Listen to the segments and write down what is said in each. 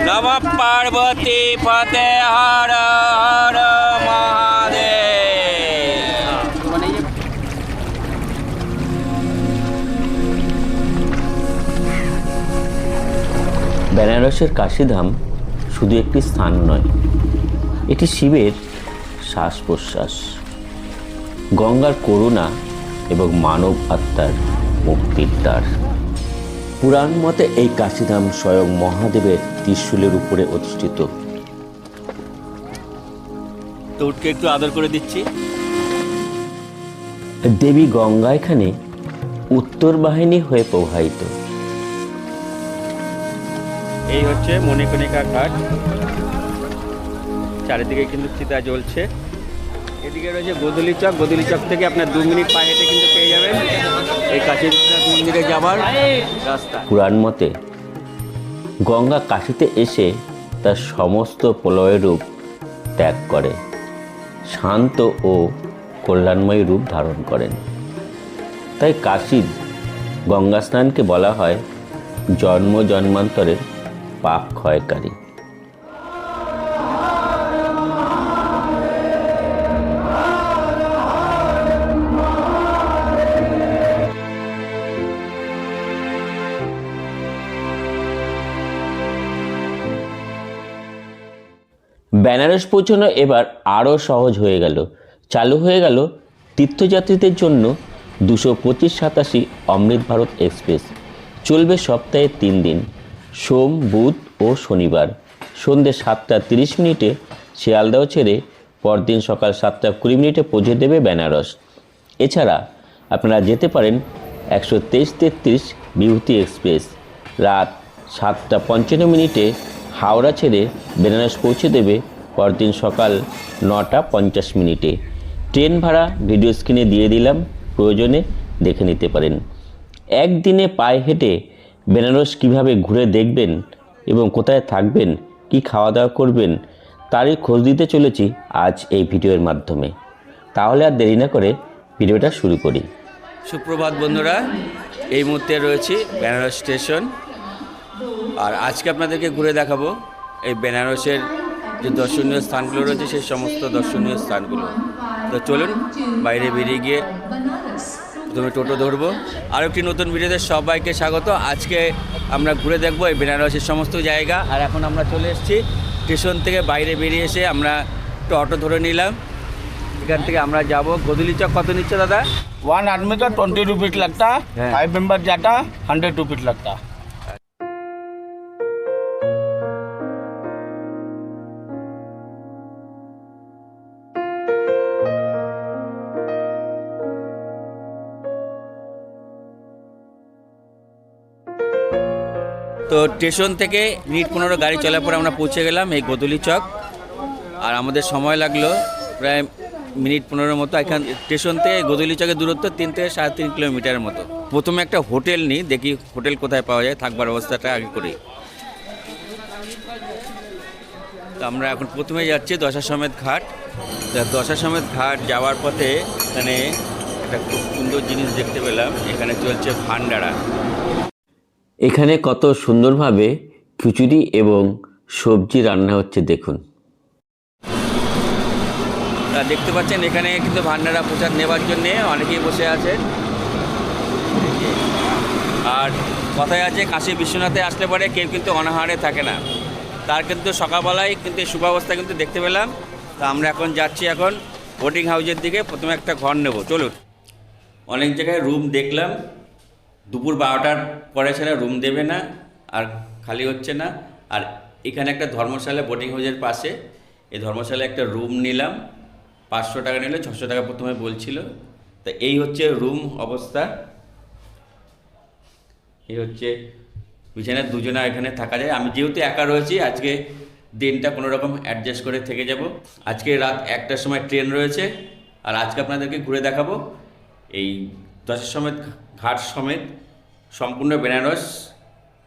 नमः पार्वती फते हर हर महादेव। বেনারসের কাশীধাম শুধু একটি স্থান নয়, এটি শিবের শ্বাস প্রশ্বাস, গঙ্গার করুণা এবং মানব আত্মার মুক্তির দ্বার। পুরাণ মতে এই কাশীধাম স্বয়ং মহাদেবের ত্রিশূলের উপরে অধিষ্ঠিত। তো উঠকে একটু আদর করে দিচ্ছি। দেবী গঙ্গা এখানে উত্তর বাহিনী হয়ে প্রবাহিত। এই হচ্ছে মণিকণিকা ঘাট, চারিদিকে কিন্তু চিতা জ্বলছে। এদিকে রয়েছে গোধূলি চক, গোধূলি চক থেকে আপনার 2 মিনিট পায়ে হেঁটে কিন্তু পেয়ে যাবেন এই কাশী বিশ্বনাথ মন্দিরে যাবার রাস্তা। পুরাণ মতে গঙ্গা কাশীতে এসে তার সমস্ত প্রলয় রূপ ত্যাগ করে শান্ত ও কল্যাণময় রূপ ধারণ করেন। তাই কাশীর গঙ্গা স্নানকে বলা হয় জন্ম জন্মান্তরের পাপ ক্ষয়কারী। বেনারস পৌঁছানো এবার আরও সহজ হয়ে গেল। চালু হয়ে গেল তীর্থযাত্রীদের জন্য 225-87 অমৃত ভারত এক্সপ্রেস। চলবে সপ্তাহে 3 দিন, সোম, বুধ ও শনিবার। সন্ধ্যে 7:30 শিয়ালদাহ ছেড়ে পরদিন সকাল 7:20 পৌঁছে দেবে বেনারস। এছাড়া আপনারা যেতে পারেন 123-33 বিভূতি এক্সপ্রেস। রাত 7:55 হাওড়া ছেড়ে বেনারস পৌঁছে দেবে পরদিন সকাল 9:50। ট্রেন ভাড়া ভিডিও স্ক্রিনে দিয়ে দিলাম, প্রয়োজনে দেখে নিতে পারেন। একদিনে পায়ে হেঁটে বেনারস কিভাবে ঘুরে দেখবেন এবং কোথায় থাকবেন, কি খাওয়া দাওয়া করবেন, তারই খোঁজ দিতে চলেছি আজ এই ভিডিওর মাধ্যমে। তাহলে আর দেরি না করে ভিডিওটা শুরু করি। সুপ্রভাত বন্ধুরা, এই মুহূর্তে রয়েছি বেনারস স্টেশন। আর আজকে আপনাদেরকে ঘুরে দেখাবো এই বেনারসের যে দর্শনীয় স্থানগুলো রয়েছে সেই সমস্ত দর্শনীয় স্থানগুলো। তো চলুন বাইরে বেরিয়ে গিয়ে প্রথমে টোটো ধরবো। আর একটি নতুন ভিডিওতে সবাইকে স্বাগত। আজকে আমরা ঘুরে দেখবো এই বেনারসের সমস্ত জায়গা। আর এখন আমরা চলে এসেছি স্টেশন থেকে বাইরে বেরিয়ে এসে আমরা একটু অটো ধরে নিলাম। এখান থেকে আমরা যাব গোধূলি চক। কত নিচ্ছে দাদা? 1 आदमी का 20 रुपीज लगता है, 5 मेंबर जाता 100 रुपीज लगता है। তো স্টেশন থেকে মিনিট 15 গাড়ি চলার পর আমরা পৌঁছে গেলাম এই গোধূলি চক। আর আমাদের সময় লাগলো প্রায় মিনিট 15 মতো। এখান স্টেশন থেকে গোধূলি চকের দূরত্ব 3 থেকে 3.5 কিলোমিটারের মতো। প্রথমে একটা হোটেল নিই, দেখি হোটেল কোথায় পাওয়া যায়, থাকবার ব্যবস্থাটা আগে করি। তো আমরা এখন প্রথমে যাচ্ছি দশাশ্বমেধ ঘাট। দশাশ্বমেধ ঘাট যাওয়ার পথে এখানে একটা খুব সুন্দর জিনিস দেখতে পেলাম, এখানে চলছে ভান্ডারা। এখানে কত সুন্দরভাবে খিচুড়ি এবং সবজি রান্না হচ্ছে দেখুন। দেখতে পাচ্ছেন এখানে কিন্তু ভান্ডারা প্রসাদ নেবার জন্য অনেকেই বসে আছে। আর কথায় আছে কাশী বিশ্বনাথে আসলে পরে কেউ কিন্তু অনাহারে থাকে না। তার কিন্তু সকালবেলায় কিন্তু এই সুব্যবস্থা কিন্তু দেখতে পেলাম। তা আমরা এখন যাচ্ছি এখন বোটিং হাউসের দিকে। প্রথমে একটা ঘর নেব, চলুন। অনেক জায়গায় রুম দেখলাম, দুপুর 12টার পরে ছাড়া রুম দেবে না, আর খালি হচ্ছে না। আর এখানে একটা ধর্মশালা বোটিং হাউসের পাশে, এই ধর্মশালায় একটা রুম নিলাম। 500 টাকা নিলে 600 টাকা প্রথমে বলছিল। তা এই হচ্ছে রুম অবস্থা। এই হচ্ছে বিছানায় দুজনে এখানে থাকা যায়। আমি যেহেতু একা রয়েছি, আজকে দিনটা কোনো রকম অ্যাডজাস্ট করে থেকে যাব। আজকে রাত 1টার সময় ট্রেন রয়েছে। আর আজকে আপনাদেরকে ঘুরে দেখাবো এই দশাশ্বমেধ ঘাট সমেত সম্পূর্ণ বেনারস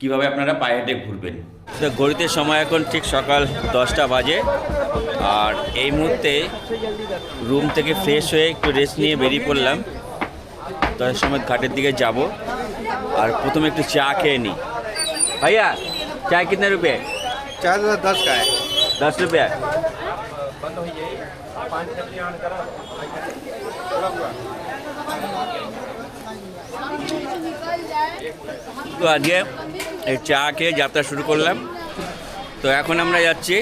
কীভাবে আপনারা পায়ে হেঁটে ঘুরবেন। তো ঘড়িতে সময় এখন ঠিক সকাল 10টা বাজে। আর এই মুহূর্তে রুম থেকে ফ্রেশ হয়ে একটু রেস্ট নিয়ে বেরিয়ে পড়লাম, দশাশ্বমেধ ঘাটের দিকে যাব। আর প্রথমে একটু চা খেয়ে নিই। ভাইয়া চাय कितने रुपये? चाय तो 10 का है। 10 रुपया। তো আজকে এই চা খেয়ে যাত্রা শুরু করলাম। তো এখন আমরা যাচ্ছি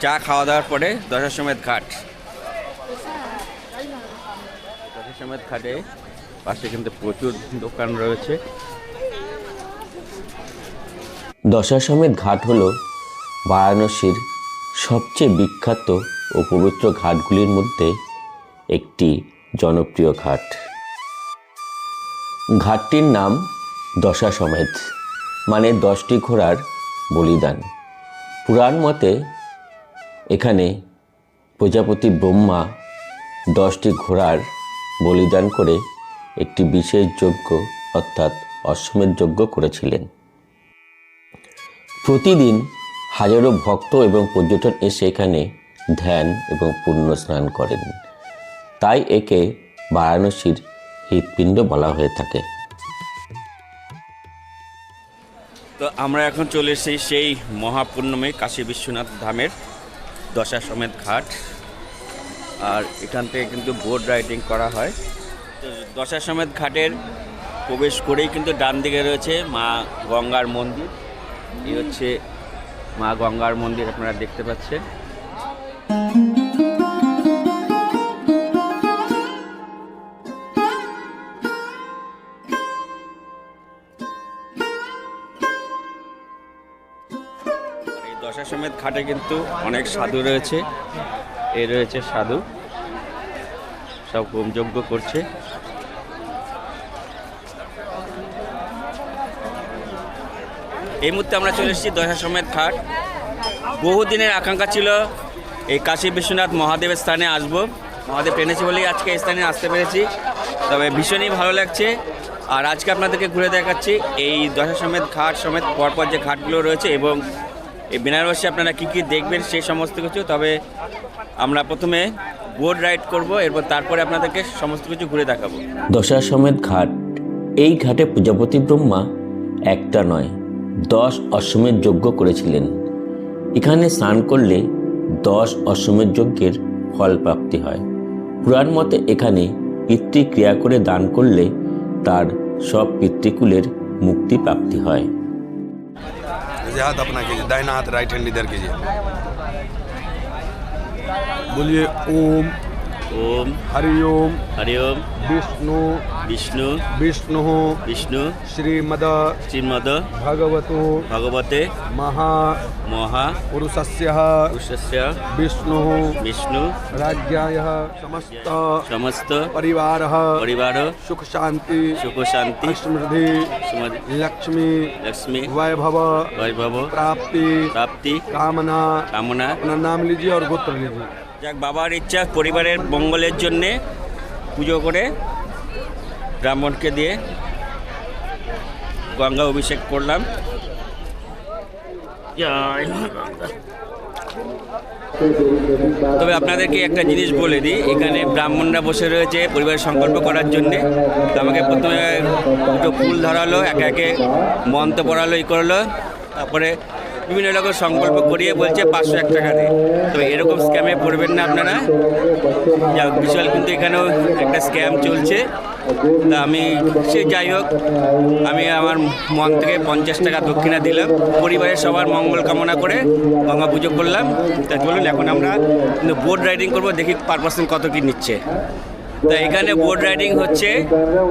চা খাওয়া দাওয়ার পরে দশাশ্বমেধ ঘাট। দশাশ্বমেধ ঘাটে পাশে কিন্তু প্রচুর দোকান রয়েছে। দশাশ্বমেধ ঘাট হলো বারাণসীর সবচেয়ে বিখ্যাত ও পবিত্র ঘাটগুলির মধ্যে একটি জনপ্রিয় ঘাট। ঘাটটির নাম দশাশ্বমেধ, মানে 10টি ঘোড়ার বলিদান। পুরাণ মতে এখানে প্রজাপতি ব্রহ্মা 10টি ঘোড়ার বলিদান করে একটি বিশেষ যজ্ঞ অর্থাৎ অশ্বমেধ যজ্ঞ করেছিলেন। প্রতিদিন হাজারো ভক্ত এবং পর্যটন এসে এখানে ধ্যান এবং পুণ্য স্নান করেন, তাই একে বারাণসীর হৃৎপিণ্ড বলা হয়ে থাকে। তো আমরা এখন চলে এসেছি সেই মহাপুণ্যময় কাশী বিশ্বনাথ ধামের দশাশ্বমেধ ঘাট। আর এখান থেকে কিন্তু বোট রাইডিং করা হয়। তো দশাশ্বমেধ ঘাটের প্রবেশ করেই কিন্তু ডান দিকে রয়েছে মা গঙ্গার মন্দির। এই হচ্ছে মা গঙ্গার মন্দির, আপনারা দেখতে পাচ্ছেন। এই দশাশ্বমেধ ঘাটে কিন্তু অনেক সাধু রয়েছে। এই রয়েছে সাধু, সব হোমযজ্ঞ করছে। এই মুহূর্তে আমরা চলে এসেছি দশাশ্বমেধ ঘাট। বহুদিনের আকাঙ্ক্ষা ছিল এই কাশী বিশ্বনাথ মহাদেবের স্থানে আসবো। মহাদেব টেনেছি বলেই আজকে এই স্থানে আসতে পেরেছি, তবে ভীষণই ভালো লাগছে। আর আজকে আপনাদেরকে ঘুরে দেখাচ্ছি এই দশাশ্বমেধ ঘাট সমেত পরপর যে ঘাটগুলো রয়েছে এবং এই বেনারসে আপনারা কী কী দেখবেন সেই সমস্ত কিছু। তবে আমরা প্রথমে বোট রাইড করব, এরপর তারপরে আপনাদেরকে সমস্ত কিছু ঘুরে দেখাবো। দশাশ্বমেধ ঘাট, এই ঘাটে প্রজাপতি ব্রহ্মা একটা নয় 10 অশ্বমেধ যজ্ঞ করেছিলেন। এখানে স্নান করলে 10 অশ্বমেধ যজ্ঞের ফল প্রাপ্তি হয়। পুরাণ মতে এখানে পিতৃক্রিয়া করে দান করলে তার সব পিতৃকুলের মুক্তি প্রাপ্তি হয়। हाथ अपना कीजिए, दाहिना हाथ राइट हैंड इधर कीजिए। बोलिए ओम ओम हरि ओम हरि ओम विष्णु विष्णु विष्णु विष्णु श्रीमद श्रीमद भगवतो भगवते महा महापुरुषस्य पुरुषस्य विष्णु विष्णु राज्ञाय समस्त समस्त परिवार परिवार सुख शांति समृद्धि लक्ष्मी लक्ष्मी वैभव वैभव प्राप्ति प्राप्ति कामना कामना। अपना नाम लीजिए और गोत्र लीजिए। যাক, বাবার ইচ্ছা পরিবারের মঙ্গলের জন্যে পুজো করে ব্রাহ্মণকে দিয়ে গঙ্গা অভিষেক করলাম। জয় মা গঙ্গা। তবে আপনাদেরকে একটা জিনিস বলে দিই, এখানে ব্রাহ্মণরা বসে রয়েছে পরিবারের সংকল্প করার জন্যে। তো আমাকে প্রথমে দুটো ফুল ধরালো, একে একে মন্ত্র পড়ালো, ই করলো, তারপরে বিভিন্ন রকম সংকল্প করিয়ে বলছে 501 টাকা দিয়ে। তো এরকম স্ক্যামে পড়বেন না আপনারা। যা বিশাল কিন্তু এখানেও একটা স্ক্যাম চলছে। তা আমি সে যাই হোক, আমি আমার মন থেকে 50 টাকা দক্ষিণা দিলাম, পরিবারের সবার মঙ্গল কামনা করে গঙ্গা পুজো করলাম। তা চলুন এখন আমরা কিন্তু বোট রাইডিং করবো, দেখি পার পার্সন কত কি নিচ্ছে। তো এখানে বোট রাইডিং হচ্ছে।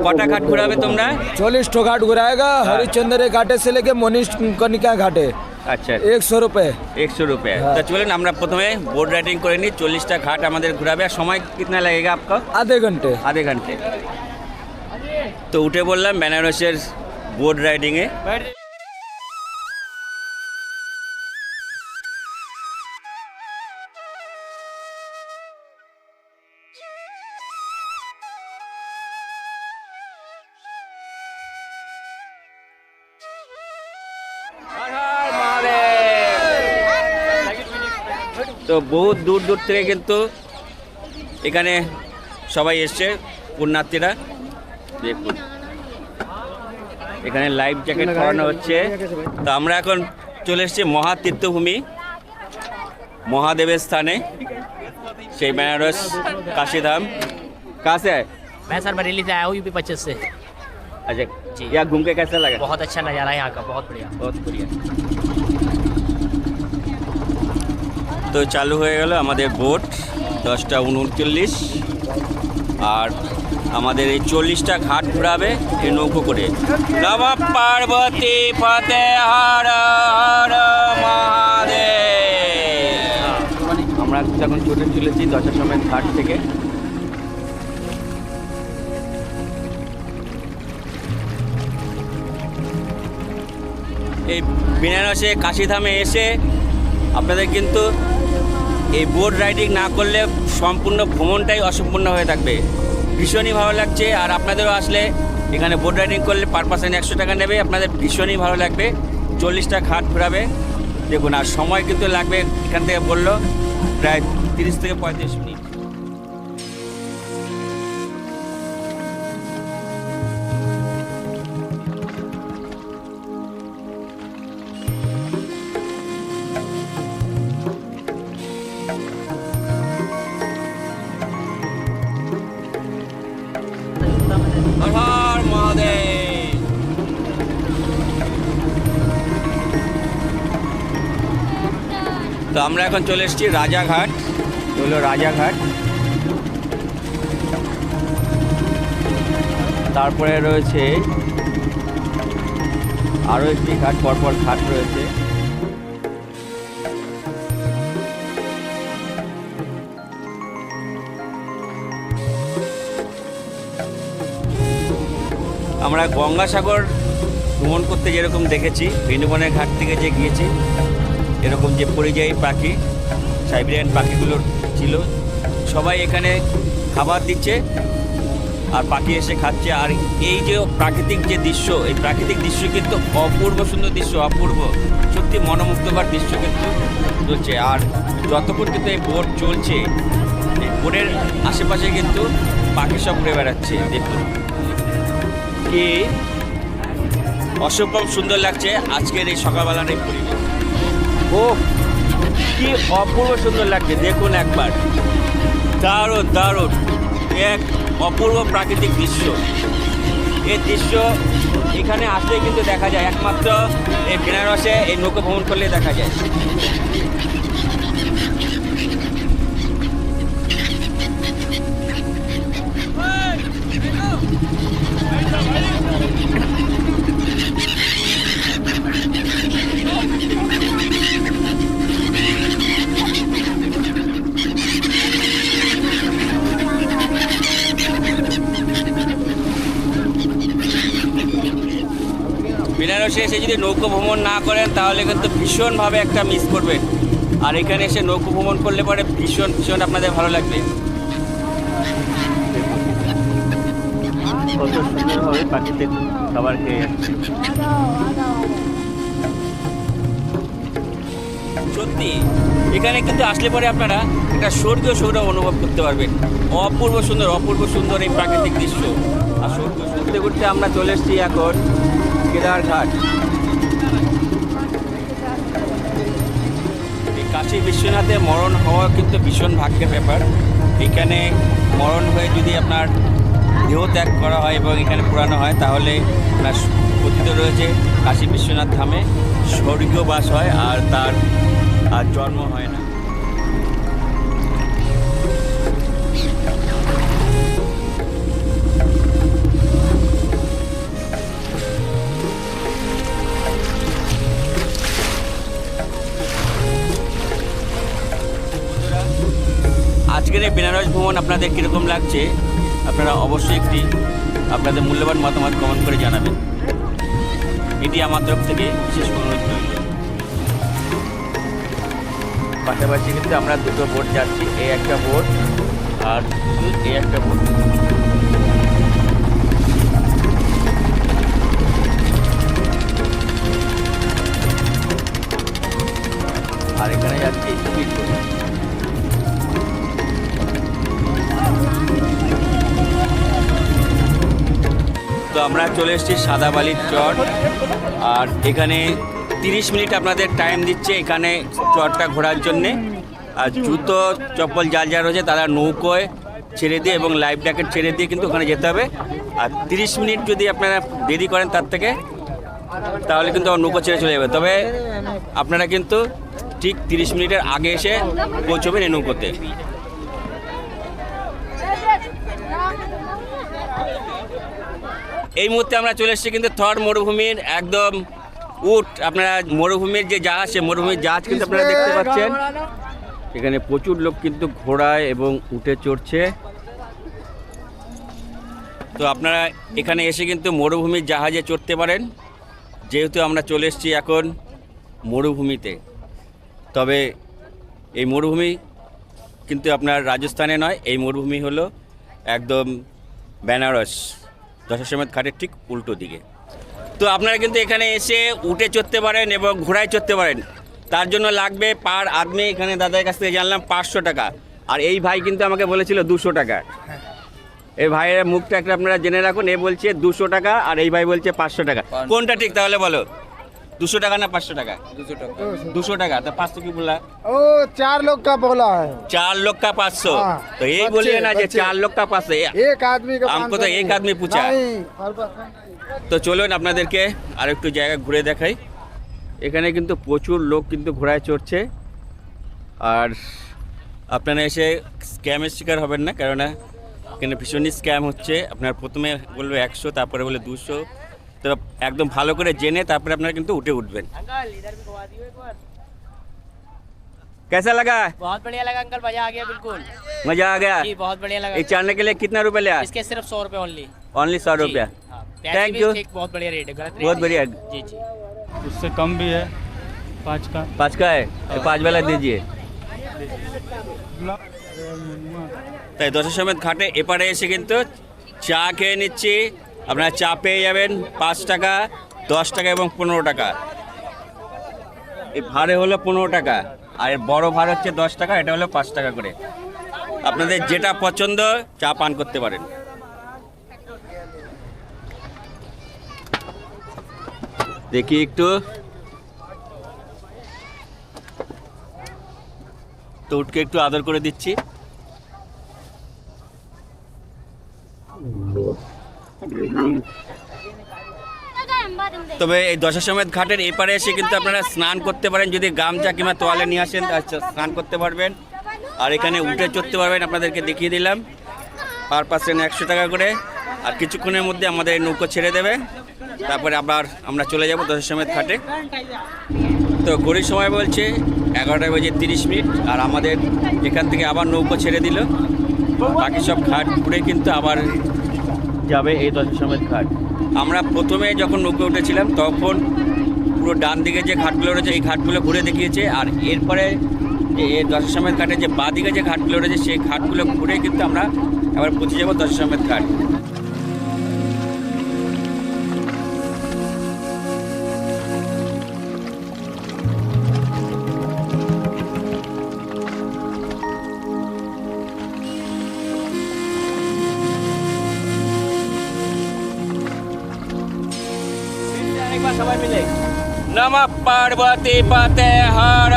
কটা ঘাট ঘোরাবে তোমরা? 40 घाट घुराएगा। हरिश्चंद्र घाटे से लेके मोनिश कनिका घाटे। আচ্ছা, 100 रुपये। 100 रुपये। तो चलो আমরা প্রথমে বোট রাইডিং করে নিই। 40টা ঘাট আমাদের ঘুরাবে। আর সময় कितना लगेगा आपका? आधे घंटे। आधे घंटे। তো উঠে বললাম বেনারসের বোট রাইডিংয়ে। তো বহুত দূর দূর থেকে কিন্তু এখানে সবাই এসছে পুণ্যার্থীরা। দেখুন এখানে লাইফ জ্যাকেট পরানো হচ্ছে। তো আমরা এখন চলে এসেছি মহাতীর্থভূমি মহাদেবের স্থানে, সেই বেনারস काशीधाम। कहाँ से आए? मैं सर बरेली से आया हूँ, यूपी 25 से। अच्छा जी। यहाँ घूम के कैसा लगा? बहुत अच्छा नज़ारा है यहाँ का, बहुत बढ़िया। बहुत बढ़िया। তো চালু হয়ে গেল আমাদের বোট 10:39, আর আমাদের এই 40টা ঘাট ঘোরাবে এই নৌকো করে। নম পার্বতী ফতে হর হর মহাদেব। আমরা যখন চলে চলেছি দশাশ্বমেধ ঘাট থেকে। এই বেনারসে কাশীধামে এসে আপনাদের কিন্তু এই বোট রাইডিং না করলে সম্পূর্ণ ভ্রমণটাই অসম্পূর্ণ হয়ে থাকবে। ভীষণই ভালো লাগছে, আর আপনাদেরও আসলে এখানে বোট রাইডিং করলে পার পার্সন 100 টাকা নেবে, আপনাদের ভীষণই ভালো লাগবে। 40টা ঘাট ঘোরাবে দেখুন, আর সময় কিন্তু লাগবে এখান থেকে বললো প্রায় 30 থেকে 35 মিনিট। হর হর মহাদেব। তো আমরা এখন চলে এসেছি রাজাঘাট, হলো রাজাঘাট। তারপরে রয়েছে আরও একটি ঘাট, পরপর ঘাট রয়েছে। আমরা গঙ্গাসাগর ভ্রমণ করতে যেরকম দেখেছি, বৃন্দাবনের ঘাট থেকে যে গিয়েছি, এরকম যে পরিযায়ী পাখি, সাইবেরিয়ান পাখিগুলো ছিল, সবাই এখানে খাবার দিচ্ছে আর পাখি এসে খাচ্ছে। আর এই যে প্রাকৃতিক যে দৃশ্য, এই প্রাকৃতিক দৃশ্য কিন্তু অপূর্ব সুন্দর দৃশ্য, অপূর্ব সত্যি মনোমুগ্ধকর দৃশ্য কিন্তু চলছে। আর যতক্ষণ কিন্তু এই বোট চলছে, এই বোটের আশেপাশে কিন্তু পাখি সব ঘুরে বেড়াচ্ছে। দেখুন কি অসম্ভব সুন্দর লাগছে আজকের এই সকালবেলার এই পরিবেশ। ও কি অপূর্ব সুন্দর লাগছে, দেখুন একবার, দারুণ দারুণ এক অপূর্ব প্রাকৃতিক দৃশ্য। এই দৃশ্য এখানে আসলে কিন্তু দেখা যায়, একমাত্র এই বেনারসে এই নৌকো ভ্রমণ করলে দেখা যায়। বেনারসে এসে যদি নৌকো ভ্রমণ না করেন তাহলে কিন্তু ভীষণভাবে একটা মিস করবেন, আর এখানে এসে নৌকো ভ্রমণ করলে পরে ভীষণ ভীষণ আপনাদের ভালো লাগবে। কত সুন্দরভাবে পাখিদের খাবার খেয়ে যাচ্ছে, সত্যি এখানে কিন্তু আসলে পরে আপনারা একটা স্বর্গীয় সৌরভ অনুভব করতে পারবেন। অপূর্ব সুন্দর এই প্রাকৃতিক দৃশ্য। আর স্বর্গীয় ঘুরতে ঘুরতে আমরা চলে এসেছি এখন কেদারঘাট। এই কাশী বিশ্বনাথে মরণ হওয়া কিন্তু ভীষণ ভাগ্যের ব্যাপার। এখানে মরণ হয়ে যদি আপনার দেহ ত্যাগ করা হয় এবং এখানে পুরানো হয়, তাহলে আপনার কথিত রয়েছে কাশী বিশ্বনাথ ধামে স্বর্গীয় বাস হয়, আর তার আর জন্ম হয় না। আজকের এই বেনারস ভ্রমণ আপনাদের কীরকম লাগছে আপনারা অবশ্যই একটি আপনাদের মূল্যবান মতামত কমেন্ট করে জানাবেন। এটি আমার তরফ থেকে বিশেষ অনুরোধ রইল। পাশাপাশি কিন্তু আমরা দুটো বোট যাচ্ছি, এই একটা বোট আর এই একটা বোট। আর এখানে যাচ্ছি স্পিড বোট। তো আমরা চলে এসেছি সাদা বালির চর, আর এখানে 30 মিনিট আপনাদের টাইম দিচ্ছে এখানে চরটা ঘোরার জন্যে। আর জুতো চপ্পল যার যার রয়েছে তারা নৌকোয় ছেড়ে দিয়ে এবং লাইফ জ্যাকেট ছেড়ে দিয়ে কিন্তু ওখানে যেতে হবে। আর 30 মিনিট যদি আপনারা দেরি করেন তার থেকে, তাহলে কিন্তু আমার নৌকো ছেড়ে চলে যাবে। তবে আপনারা কিন্তু ঠিক 30 মিনিটের আগে এসে পৌঁছবেন এই নৌকোতে। এই মুহূর্তে আমরা চলে এসেছি কিন্তু থর মরুভূমির একদম আপনারা মরুভূমির যে জাহাজ, সে মরুভূমির জাহাজ কিন্তু আপনারা দেখতে পাচ্ছেন। এখানে প্রচুর লোক কিন্তু ঘোড়ায় এবং উটে চড়ছে। তো আপনারা এখানে এসে কিন্তু মরুভূমির জাহাজে চড়তে পারেন, যেহেতু আমরা চলে এসেছি এখন মরুভূমিতে। তবে এই মরুভূমি কিন্তু আপনার রাজস্থানে নয়, এই মরুভূমি হলো একদম বেনারস দশাশ্বমেধ ঘাটের ঠিক উল্টো দিকে। তো আপনারা কিন্তু এখানে এসে উটে চড়তে পারেন এবং ঘোড়ায় চড়তে পারেন। তার জন্য লাগবে পার আদমি, এখানে দাদার কাছ থেকে জানলাম 500 টাকা। আর এই ভাই কিন্তু আমাকে বলেছিল 200 টাকা। এই ভাইয়ের মুখটা একটা আপনারা জেনে রাখুন, এ বলছে 200 টাকা আর এই ভাই বলছে 500 টাকা। কোনটা ঠিক তাহলে বলো, 200 টাকা না 500 টাকা? 200 টাকা। तो 500 क्यों बोला? ओ 4 लोग का बोला है। 4 लोग का 500। तो यही बोलिए ना जो 4 लोग का 500। एक आदमी का हमको तो एक आदमी पूछा। তো চলুন আপনাদেরকে আর একটু জায়গা ঘুরে দেখাই। এখানে কিন্তু প্রচুর লোক কিন্তু ঘোড়ায় চড়ছে। আর আপনারা এসে স্ক্যামের শিকার হবেন না, কেননা এখানে ভীষণই স্ক্যাম হচ্ছে। আপনার প্রথমে বলবে 100, তারপরে বলে 200। তো একদম ভালো করে জেনে তারপরে আপনারা কিন্তু উঠে উঠবেন। कैसा लगा? बहुत बढ़िया लगा अंकल, मजा आ गया बिल्कुल। मजा आ गया जी बहुत बढ़िया लगा। ये चढ़ने के लिए कितना रुपए लिया? इसके सिर्फ 100 रुपए ओनली। ओनली 100 रुपया। Thank you. बहुत बढ़िया रेट है, गलत बहुत बढ़िया। जी जी। उससे कम भी है 5 का। 5 का है तो 5 वाला दीजिए। তাই দশাশ্বমেধ ঘাটে এপারে এসে কিন্তু চা খেয়ে নিচ্ছি। আপনারা চা পেয়ে যাবেন 5 টাকা, 10 টাকা এবং 15 টাকা। এই ভাড়ে হলো 15 টাকা আর এর বড় ভাড় হচ্ছে 10 টাকা, এটা হলো 5 টাকা করে। আপনাদের যেটা পছন্দ চা পান করতে পারেন। দেখি একটু, তো উঠকে একটু আদর করে দিচ্ছি। তবে এই দশাশ্বমেধ ঘাটের এপারে এসে কিন্তু আপনারা স্নান করতে পারেন, যদি গামছা কিংবা তোয়ালে নিয়ে আসেন তাহলে স্নান করতে পারবেন। আর এখানে উঠে চড়তে পারবেন, আপনাদেরকে দেখিয়ে দিলাম। পার পার্সন 100 টাকা করে। আর কিছুক্ষণের মধ্যে আমাদের নৌকো ছেড়ে দেবে, তারপরে আবার আমরা চলে যাব দশাশ্বমেধ ঘাটে। তো ঘড়ির সময় বলছে 11:30 আর আমাদের এখান থেকে আবার নৌকো ছেড়ে দিল। বাকি সব ঘাট ঘুরে কিন্তু আবার যাবে এই দশাশ্বমেধ ঘাট। আমরা প্রথমে যখন নৌকো উঠেছিলাম তখন পুরো ডান দিকে যে ঘাটগুলো রয়েছে এই ঘাটগুলো ঘুরে দেখিয়েছে। আর এরপরে যে এই দশাশ্বমেধ ঘাটে যে বাঁ দিকে যে ঘাটগুলো রয়েছে সেই ঘাটগুলো ঘুরে কিন্তু আমরা আবার পৌঁছে যাব দশাশ্বমেধ ঘাট। সবাই মিলে নমঃ পার্বতী পতে হর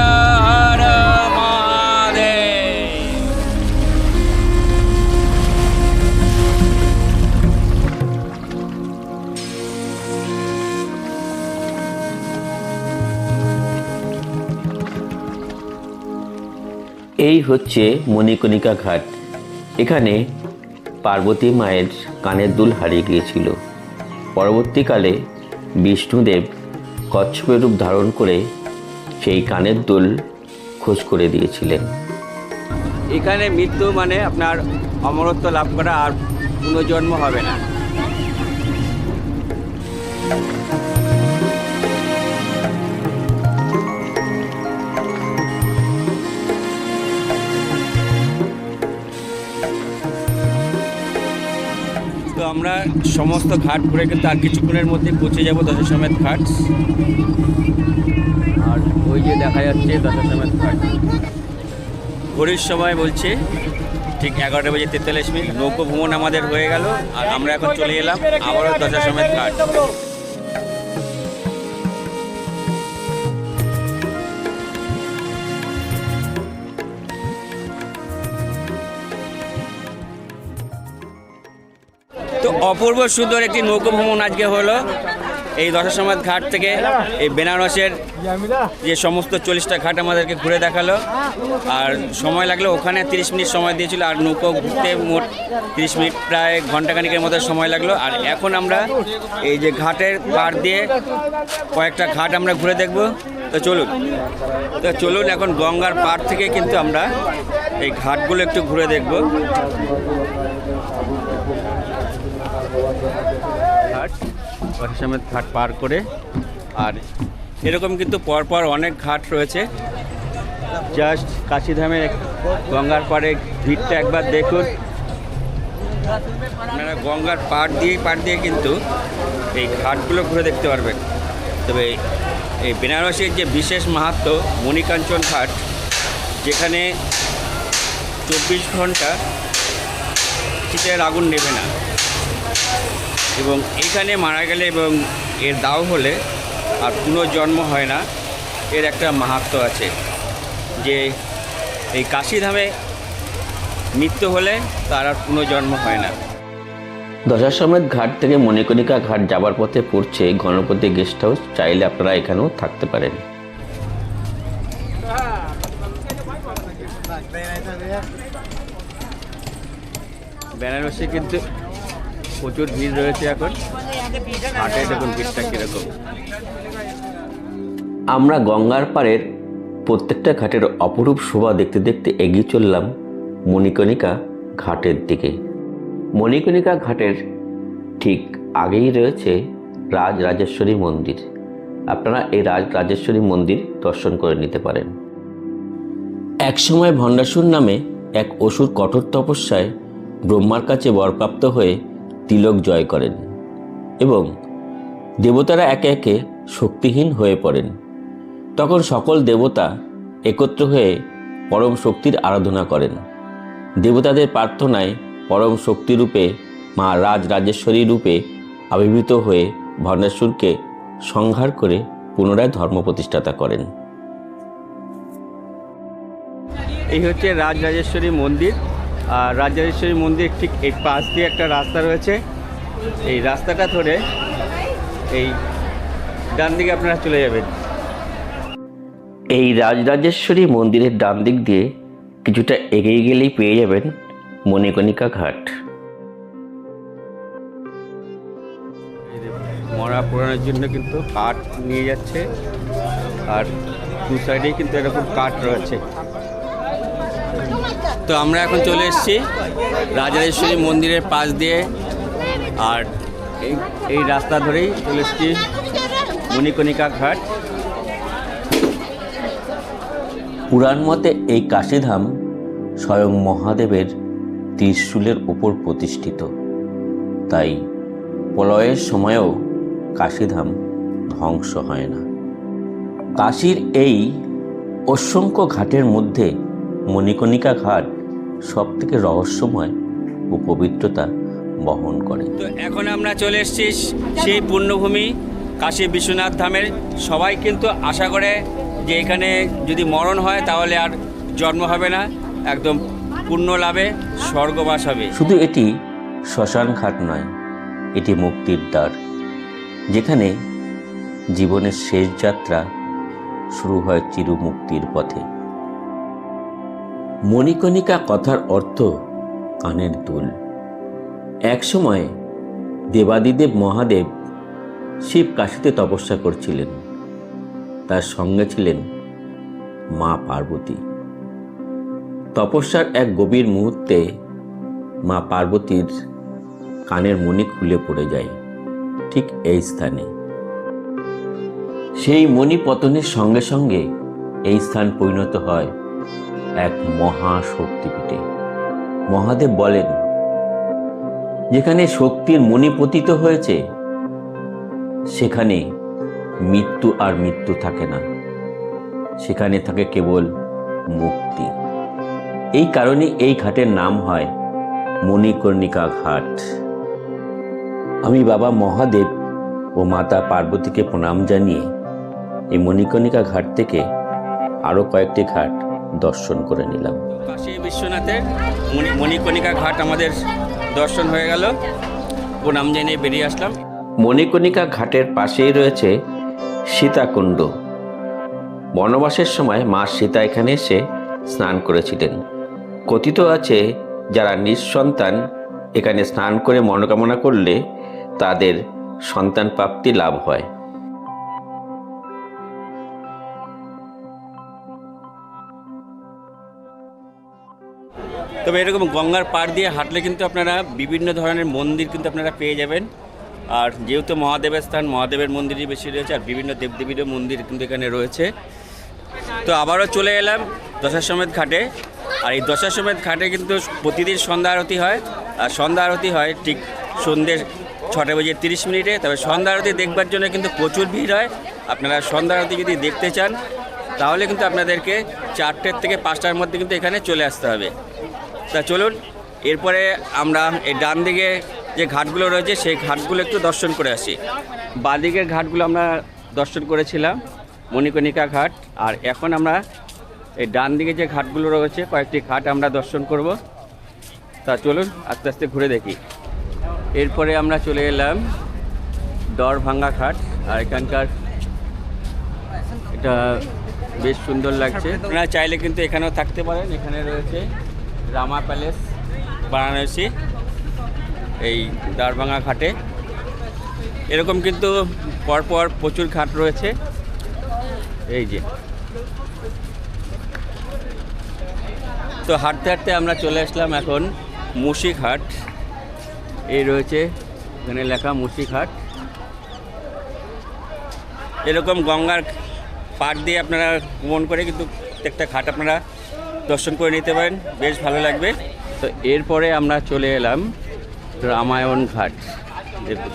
হর মহাদেব। এই হচ্ছে মণিকণিকা ঘাট। এখানে পার্বতী মায়ের কানের দুল হারিয়ে গিয়েছিল। পরবর্তীকালে বিষ্ণুদেব কচ্ছপের রূপ ধারণ করে সেই কানের দুল খোঁজ করে দিয়েছিলেন। এখানে মৃত্যু মানে আপনার অমরত্ব লাভ করা, আর পুনর্জন্ম হবে না। তো আমরা সমস্ত ঘাট ঘুরে কিন্তু আর কিছুক্ষণের মধ্যে পৌঁছে যাব দশাশ্বমেধ ঘাট। আর ওই যে দেখা যাচ্ছে দশাশ্বমেধ ঘাট। ঘড়ির সময় বলছে ঠিক 11:43। নৌকো ভ্রমণ আমাদের হয়ে গেল আর আমরা এখন চলে এলাম আবারও দশাশ্বমেধ ঘাট। তো অপূর্ব সুন্দর একটি নৌকো ভ্রমণ আজকে হলো এই দশাসমাদ ঘাট থেকে এই বেনারসের যে সমস্ত 40টা ঘাট আমাদেরকে ঘুরে দেখালো। আর সময় লাগলো, ওখানে 30 মিনিট সময় দিয়েছিল, আর নৌকো ঘুরতে মোট 30 মিনিট, প্রায় ঘন্টাখানিকের মতো সময় লাগলো। আর এখন আমরা এই যে ঘাটের পাড় দিয়ে কয়েকটা ঘাট আমরা ঘুরে দেখব। তো চলুন এখন গঙ্গার পাড় থেকে কিন্তু আমরা এই ঘাটগুলো একটু ঘুরে দেখব। দশাসমেত ঘাট পার করে, আর এরকম কিন্তু পরপর অনেক ঘাট রয়েছে। জাস্ট কাশীধামের গঙ্গার পাড়ে ভিড়টা একবার দেখুন। আপনারা গঙ্গার পাড় দিয়ে কিন্তু এই ঘাটগুলো ঘুরে দেখতে পারবেন। তবে এই বেনারসের যে বিশেষ মাহাত্ম্য মণিকাঞ্চন ঘাট, যেখানে 24 ঘন্টা চিতায় আগুন নেবে না, এবং এখানে মারা গেলে এবং এর দাও হলে আর পুনর্জন্ম হয় না, এর একটা মাহাত্ম্য আছে যে এই কাশীধামে মৃত্যু হলে তার আর পুনর্জন্ম হয় না। দশাসমেত ঘাট থেকে মণিকর্ণিকা ঘাট যাবার পথে পড়ছে গণপতি গেস্ট হাউস। চাইলে আপনারা এখানেও থাকতে পারেন। বেনারসে কিন্তু প্রচুর ভিড় রয়েছে এখন। ঘাটে দেখুন ভিড়টা কীরকম। আমরা গঙ্গার পাড়ের প্রত্যেকটা ঘাটের অপরূপ শোভা দেখতে দেখতে এগিয়ে চললাম মণিকর্ণিকা ঘাটের দিকে। মণিকর্ণিকা ঘাটের ঠিক আগেই রয়েছে রাজরাজেশ্বরী মন্দির। আপনারা এই রাজরাজেশ্বরী মন্দির দর্শন করে নিতে পারেন। একসময় ভণ্ডাসুর নামে এক অসুর কঠোর তপস্যায় ব্রহ্মার কাছে বরপ্রাপ্ত হয়ে তিলক জয় করেন এবং দেবতারা একে একে শক্তিহীন হয়ে পড়েন। তখন সকল দেবতা একত্র হয়ে পরম শক্তির আরাধনা করেন। দেবতাদের প্রার্থনায় পরম শক্তিরূপে মা রাজরাজেশ্বরী রূপে আবির্ভূত হয়ে ভণ্ডাসুরকে সংহার করে পুনরায় ধর্ম প্রতিষ্ঠাতা করেন। এই হচ্ছে রাজরাজেশ্বরী মন্দির। আর রাজরাজেশ্বরী মন্দির ঠিক এই পাশ দিয়ে একটা রাস্তা রয়েছে। এই রাস্তাটা ধরে এই ডান দিকে আপনারা চলে যাবেন। এই রাজরাজেশ্বরী মন্দিরের ডান দিক দিয়ে কিছুটা এগিয়ে গেলেই পেয়ে যাবেন মণিকর্ণিকা ঘাট। মরা পোড়ানোর জন্য কিন্তু কাঠ নিয়ে যাচ্ছে, আর দু সাইডেই কিন্তু এরকম কাঠ রয়েছে। তো আমরা এখন চলে এসেছি রাজরাজেশ্বরী মন্দিরের পাশ দিয়ে, আর এই রাস্তা ধরেই চলে এসেছি মণিকর্ণিকা ঘাট। পুরাণ মতে এই কাশীধাম স্বয়ং মহাদেবের ত্রিশূলের উপর প্রতিষ্ঠিত, তাই প্রলয়ের সময়ও কাশীধাম ধ্বংস হয় না। কাশীর এই অসংখ্য ঘাটের মধ্যে মণিকর্ণিকা ঘাট সব থেকে রহস্যময় ও পবিত্রতা বহন করে। তো এখন আমরা চলে এসেছি সেই পুণ্যভূমি কাশী বিশ্বনাথ ধামের। সবাই কিন্তু আশা করে যে এখানে যদি মরণ হয় তাহলে আর জন্ম হবে না, একদম পুণ্য লাভে স্বর্গবাস হবে। শুধু এটি শ্মশান ঘাট নয়, এটি মুক্তির দ্বার, যেখানে জীবনের শেষ যাত্রা শুরু হয় চিরমুক্তির পথে। মণিকর্ণিকা কথার অর্থ কানের দুল। একসময় দেবাদিদেব মহাদেব শিব কাশীতে তপস্যা করছিলেন। তার সঙ্গে ছিলেন মা পার্বতী। তপস্যার এক গভীর মুহূর্তে মা পার্বতীর কানের মণি খুলে পড়ে যায় ঠিক এই স্থানে। সেই মণি পতনের সঙ্গে সঙ্গে এই স্থান পরিণত হয় এক মহাশক্তিপীঠে। মহাদেব বলেন, যেখানে শক্তির মণি পতিত হয়েছে সেখানে মৃত্যু আর মৃত্যু থাকে না, সেখানে থাকে কেবল মুক্তি। এই কারণে এই ঘাটের নাম হয় মণিকর্ণিকা ঘাট। আমি বাবা মহাদেব ও মাতা পার্বতীকে প্রণাম জানিয়ে এই মণিকর্ণিকা ঘাট থেকে আরও কয়েকটি ঘাট দর্শন করে নিলাম। কাশী বিশ্বনাথের মণিকর্ণিকা ঘাট আমাদের দর্শন হয়ে গেল। নাম জেনে বেরিয়ে আসলাম। মণিকর্ণিকা ঘাটের পাশেই রয়েছে সীতাকুণ্ড। বনবাসের সময় মা সীতা এখানে এসে স্নান করেছিলেন। কথিত আছে যারা নিঃসন্তান এখানে স্নান করে মনোকামনা করলে তাদের সন্তান প্রাপ্তি লাভ হয়। তবে এরকম গঙ্গার পাড় দিয়ে হাঁটলে কিন্তু আপনারা বিভিন্ন ধরনের মন্দির কিন্তু আপনারা পেয়ে যাবেন। আর যেহেতু মহাদেবের স্থান, মহাদেবের মন্দিরই বেশি রয়েছে, আর বিভিন্ন দেবদেবীরও মন্দির কিন্তু এখানে রয়েছে। তো আবারও চলে এলাম দশাশ্বমেধ ঘাটে। আর এই দশাশ্বমেধ ঘাটে কিন্তু প্রতিদিন সন্ধ্যা আরতি হয়, আর সন্ধ্যা আরতি হয় ঠিক সন্ধ্যে 6:30 তবে সন্ধ্যা আরতি দেখবার জন্য কিন্তু প্রচুর ভিড় হয়। আপনারা সন্ধ্যা আরতি যদি দেখতে চান তাহলে কিন্তু আপনাদেরকে 4টে থেকে 5টার মধ্যে কিন্তু এখানে চলে আসতে হবে। তা চলুন, এরপরে আমরা এই ডান দিকে যে ঘাটগুলো রয়েছে সেই ঘাটগুলো একটু দর্শন করে আসি। বাঁদিকের ঘাটগুলো আমরা দর্শন করেছিলাম, মণিকর্ণিকা ঘাট। আর এখন আমরা এই ডান দিকে যে ঘাটগুলো রয়েছে কয়েকটি ঘাট আমরা দর্শন করব। তা চলুন আস্তে আস্তে ঘুরে দেখি। এরপরে আমরা চলে এলাম দরভাঙ্গা ঘাট। আর এখানকার এটা বেশ সুন্দর লাগছে। আপনারা চাইলে কিন্তু এখানেও থাকতে পারেন। এখানে রয়েছে রামা প্যালেস বারাণসী এই দরভাঙ্গা ঘাটে। এরকম কিন্তু পরপর প্রচুর ঘাট রয়েছে। এই যে তো হাঁটতে হাঁটতে আমরা চলে আসলাম এখন মুশি ঘাট। এই রয়েছে এখানে লেখা মুশি ঘাট। এরকম গঙ্গার পাড় দিয়ে আপনারা ভ্রমণ করে কিন্তু প্রত্যেকটা ঘাট আপনারা দর্শন করে নিতে পারেন, বেশ ভালো লাগবে। তো এরপরে আমরা চলে এলাম রামায়ণ ঘাট। দেখুন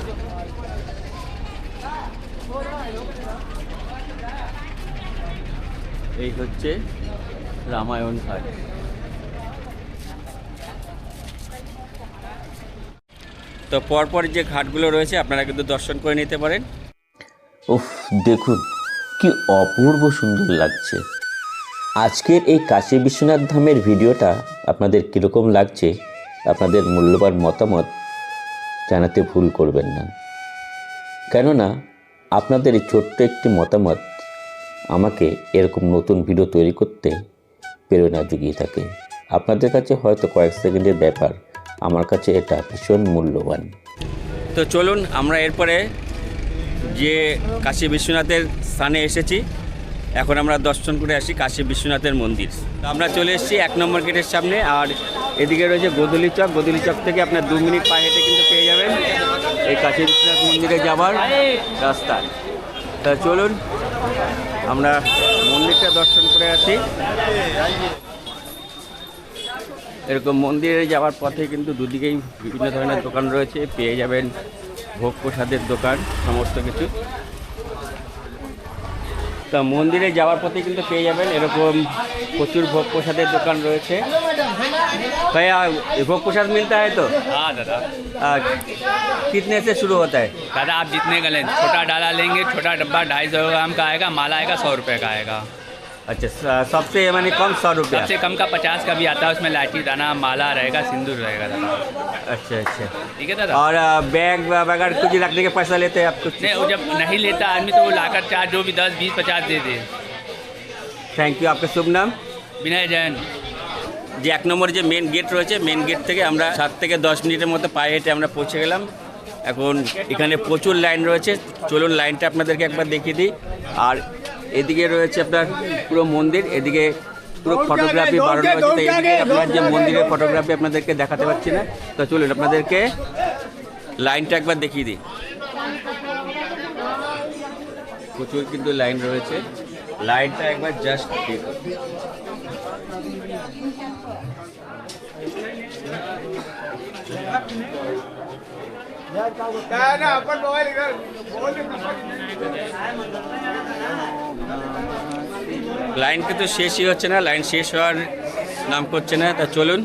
এই হচ্ছে রামায়ণ ঘাট। তো পরপর যে ঘাটগুলো রয়েছে আপনারা কিন্তু দর্শন করে নিতে পারেন। উফ, দেখুন কি অপূর্ব সুন্দর লাগছে। আজকের এই কাশী বিশ্বনাথ ধামের ভিডিওটা আপনাদের কীরকম লাগছে আপনাদের মূল্যবান মতামত জানাতে ভুল করবেন না। কেননা আপনাদের এই ছোট্ট একটি মতামত আমাকে এরকম নতুন ভিডিও তৈরি করতে প্রেরণা জুগিয়ে থাকে। আপনাদের কাছে হয়তো কয়েক সেকেন্ডের ব্যাপার, আমার কাছে এটা ভীষণ মূল্যবান। তো চলুন আমরা এরপরে যে কাশী বিশ্বনাথের স্থানে এসেছি, এখন আমরা দর্শন করে আসি কাশী বিশ্বনাথের মন্দির। তো আমরা চলে এসেছি 1 নম্বর গেটের সামনে। আর এদিকে রয়েছে গোদলি চক। গোদলি চক থেকে আপনার 2 মিনিট পায়ে হেঁটে কিন্তু পেয়ে যাবেন এই কাশী বিশ্বনাথ মন্দিরে যাবার রাস্তা। তা চলুন আমরা মন্দিরটা দর্শন করে আসি। এরকম মন্দিরে যাওয়ার পথে কিন্তু দুদিকেই বিভিন্ন ধরনের দোকান রয়েছে, পেয়ে যাবেন ভোগ প্রসাদের দোকান, সমস্ত কিছু। তা মন্দিরে যাওয়ার পথে কিন্তু পেয়ে যাবেন এরকম প্রচুর ভোগ প্রসাদের দোকান রয়েছে। भैया भोग प्रसाद मिलता है तो? हाँ दादा। कितने से शुरू होता है? दादा आप जितने का लें, छोटा डाला लेंगे, छोटा डब्बा 250 ग्राम का आएगा, माला आएगा 100 रुपये का आएगा। अच्छा, सबसे माने कम 100 रुपया? सबसे कम का 50 का भी आता है, उसमें लाठी दाना, माला रहेगा, सिंदूर रहेगा दादा। अच्छा अच्छा, ठीक है दादा। और बैग वगैरह कुछ रखने के पैसा लेते हैं आप कुछ? नहीं, वो जब नहीं लेता आदमी तो वो लाकर चार्ज जो भी 10, 20, 50 दे दे। Thank you. आपका शुभ नाम? विनय जैन। যে 1 নম্বর যে মেন গেট রয়েছে, মেন গেট থেকে আমরা 7 থেকে 10 মিনিটের মতো পায়ে হেঁটে আমরা পৌঁছে গেলাম। এখন এখানে প্রচুর লাইন রয়েছে, চলুন লাইনটা আপনাদেরকে একবার দেখিয়ে দিই। আর এদিকে রয়েছে আপনার পুরো মন্দির, এদিকে পুরো ফটোগ্রাফি বানানো হয়েছে। তো এদিকে আপনার যে মন্দিরের ফটোগ্রাফি আপনাদেরকে দেখাতে পারছি না। তো চলুন আপনাদেরকে লাইনটা একবার দেখিয়ে দিই। প্রচুর কিন্তু লাইন রয়েছে, লাইনটা একবার জাস্ট দেখুন। লাইন কিন্তু শেষই হচ্ছে না, লাইন শেষ হওয়ার নাম করছে না। তা চলুন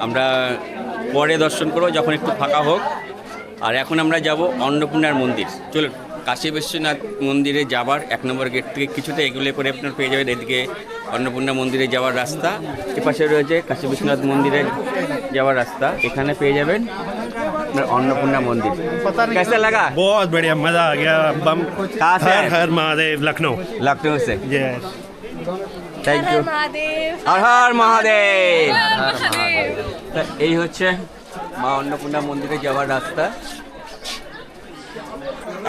আমরা পরে দর্শন করবো যখন একটু ফাঁকা হোক। আর এখন আমরা যাব অন্নপূর্ণার মন্দির। চলুন, কাশী বিশ্বনাথ মন্দিরে যাবার 1 নম্বর গেট থেকে কিছুটা এগুলো করে আপনার পেয়ে যাবেন এদিকে অন্নপূর্ণা মন্দিরে যাওয়ার রাস্তা। এপাশে রয়েছে কাশী বিশ্বনাথ মন্দিরে যাওয়ার রাস্তা, এখানে পেয়ে যাবেন আপনার अन्नपूर्णा मंदिर कैसा लगा? बहुत बढ़िया, मजा आ गया। बम कहाँ से हर है? हर महादेव, लखनऊ। लखनऊ से। Yes, thank you. Har Har Mahadev. তা এই হচ্ছে মা অন্নপূর্ণা মন্দিরে যাওয়ার রাস্তা।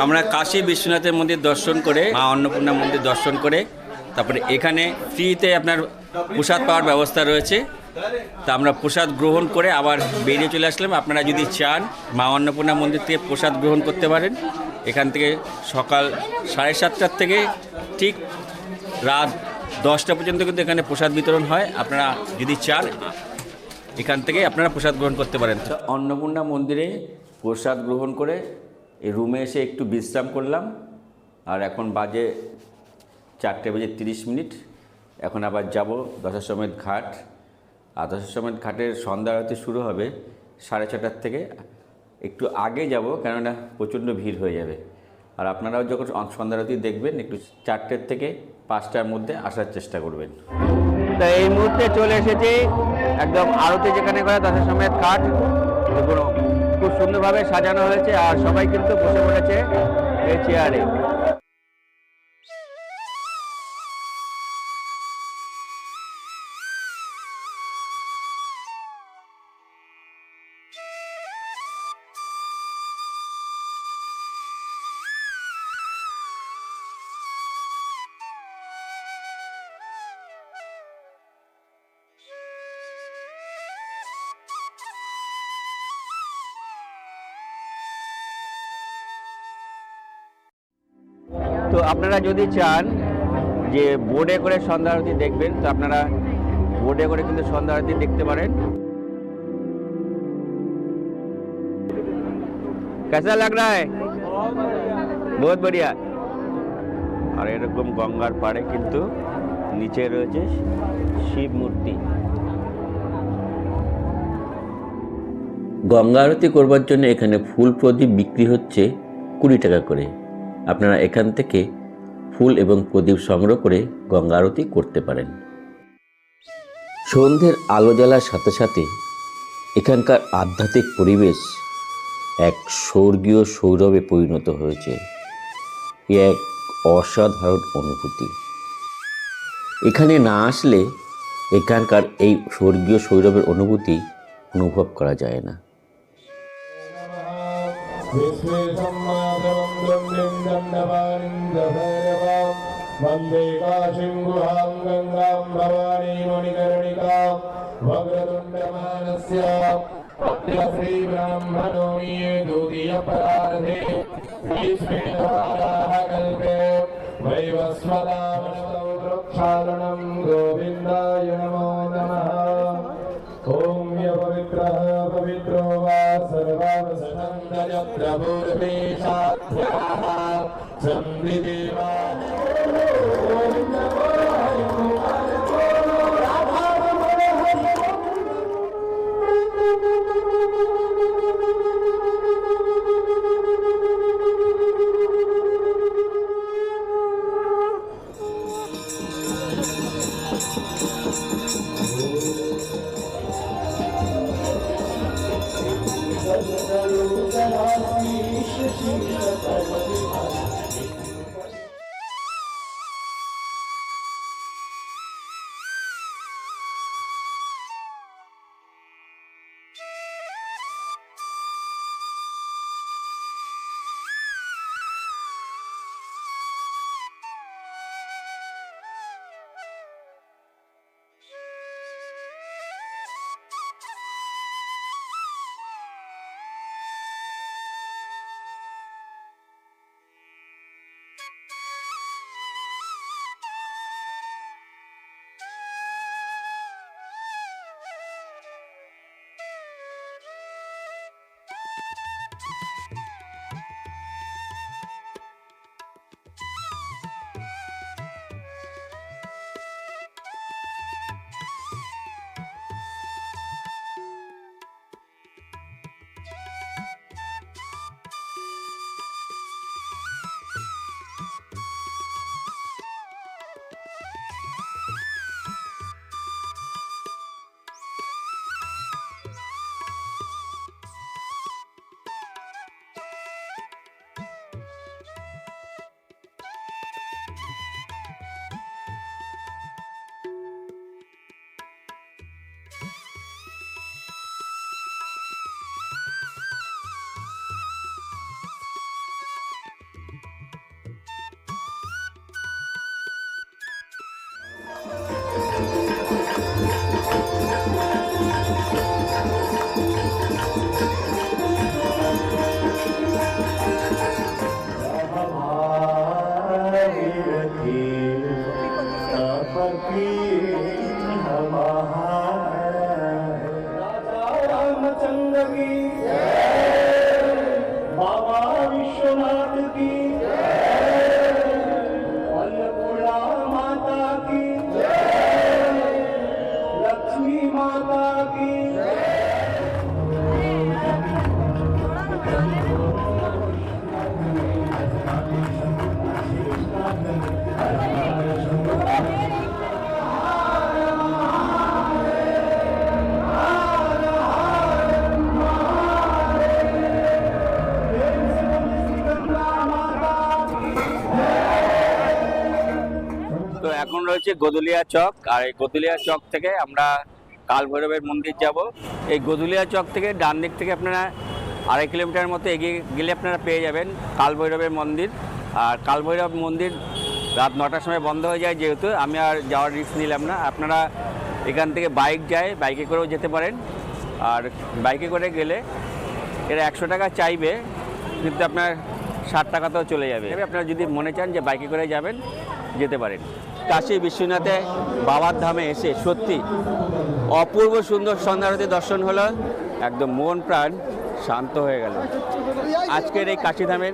আমরা কাশী বিশ্বনাথের মন্দির দর্শন করে মা অন্নপূর্ণা মন্দির দর্শন করে তারপরে এখানে ফ্রিতে আপনার প্রসাদ পাওয়ার ব্যবস্থা রয়েছে। তা আমরা প্রসাদ গ্রহণ করে আবার বেরিয়ে চলে আসলাম। আপনারা যদি চান মা অন্নপূর্ণা মন্দির থেকে প্রসাদ গ্রহণ করতে পারেন। এখান থেকে সকাল 7:30 থেকে ঠিক রাত 10টা পর্যন্ত কিন্তু এখানে প্রসাদ বিতরণ হয়। আপনারা যদি চান এখান থেকে আপনারা প্রসাদ গ্রহণ করতে পারেন। অন্নপূর্ণা মন্দিরে প্রসাদ গ্রহণ করে এই রুমে এসে একটু বিশ্রাম করলাম। আর এখন বাজে 4:30। এখন আবার যাব দশাশ্বমেধ ঘাট। আর দশাশ্বমেধ ঘাটের সন্ধ্যা আরতি শুরু হবে 6:30 থেকে। একটু আগে যাব, কেননা প্রচণ্ড ভিড় হয়ে যাবে। আর আপনারাও যখন সন্ধ্যা আরতি দেখবেন একটু 4টে থেকে 5টার মধ্যে আসার চেষ্টা করবেন। তা এই মুহূর্তে চলে এসেছি একদম আরতি যেখানে করে দশাশ্বমেধ ঘাট। খুব সুন্দরভাবে সাজানো হয়েছে আর সবাই কিন্তু বসে পড়েছে এই চেয়ারে। তো আপনারা যদি চান যে বোর্ডে করে সন্ধ্যা আরতি দেখবেন, তো আপনারা বোর্ডে করে কিন্তু সন্ধ্যা আরতি দেখতে পারেন। कैसा लग रहा है? बहुत बढ़िया। আর এরকম গঙ্গার পাড়ে কিন্তু নিচে রয়েছে শিব মূর্তি। গঙ্গা আরতি করবার জন্য এখানে ফুল প্রদীপ বিক্রি হচ্ছে 20 টাকা করে। আপনারা এখান থেকে ফুল এবং প্রদীপ সংগ্রহ করে গঙ্গা আরতি করতে পারেন। সন্ধ্যের আলো জ্বালার সাথে সাথে এখানকার আধ্যাত্মিক পরিবেশ এক স্বর্গীয় সৌরভে পরিণত হয়েছে। এ এক অসাধারণ অনুভূতি। এখানে না আসলে এখানকার এই স্বর্গীয় সৌরভের অনুভূতি অনুভব করা যায় না। वन्दे काशीं गुहां गङ्गां भवानी मणिकर्णिकां वक्रतुण्डमानस्य श्रीब्राह्मणोऽये द्वितीयपरार्धे श्रीस्मेधाराः कल्पे वैवस्वतामनवतौ वृक्षालनं गोविन्दाय नमो नमः। ॐ यपवित्रः पवित्रो वा सर्वावस्थान्तर्यत्र पूर्वेशाध्याः सन्धिदेवा की बाबा विश्वनाथ की अन्नपूर्णा माता की लक्ष्मी माता की তো এখন রয়েছে গদুলিয়া চক, আর এই গদুলিয়া চক থেকে আমরা কাল ভৈরবের মন্দির যাব। এই গদুলিয়া চক থেকে ডান দিক থেকে আপনারা 2.5 কিলোমিটার মতো এগিয়ে গেলে আপনারা পেয়ে যাবেন কাল ভৈরবের মন্দির। আর কাল ভৈরব মন্দির রাত 9টার সময় বন্ধ হয়ে যায়, যেহেতু আমি আর যাওয়ার রিস্ক নিলাম না। আপনারা এখান থেকে বাইক যায়, বাইকে করেও যেতে পারেন। আর বাইকে করে গেলে এরা 100 টাকা চাইবে, কিন্তু আপনার 60 টাকাতেও চলে যাবে। আপনারা যদি মনে চান যে বাইকে করে যাবেন, যেতে পারেন। কাশী বিশ্বনাথে বাবার ধামে এসে সত্যি অপূর্ব সুন্দর সন্ধ্যারতি দর্শন হলো, একদম মন প্রাণ শান্ত হয়ে গেল। আজকের এই কাশীধামের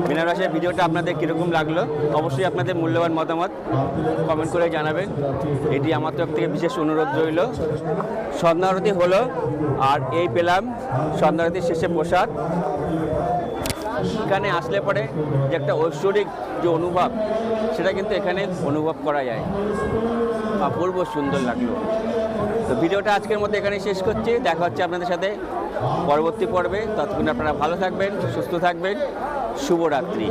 বেনারসের ভিডিওটা আপনাদের কীরকম লাগলো অবশ্যই আপনাদের মূল্যবান মতামত কমেন্ট করে জানাবেন। এটি আমার তরফ থেকে বিশেষ অনুরোধ রইল। সন্ধ্যারতি হলো, আর এই পেলাম সন্ধ্যারতির শেষে প্রসাদ। এখানে আসলে পরে যে একটা ঐশ্বরিক যে অনুভব, সেটা কিন্তু এখানে অনুভব করা যায়। অপূর্ব সুন্দর লাগলো। তো ভিডিওটা আজকের মতো এখানে শেষ করছি। দেখা হচ্ছে আপনাদের সাথে পরবর্তী পর্বে। ততক্ষণ আপনারা ভালো থাকবেন, সুস্থ থাকবেন। শুভরাত্রি।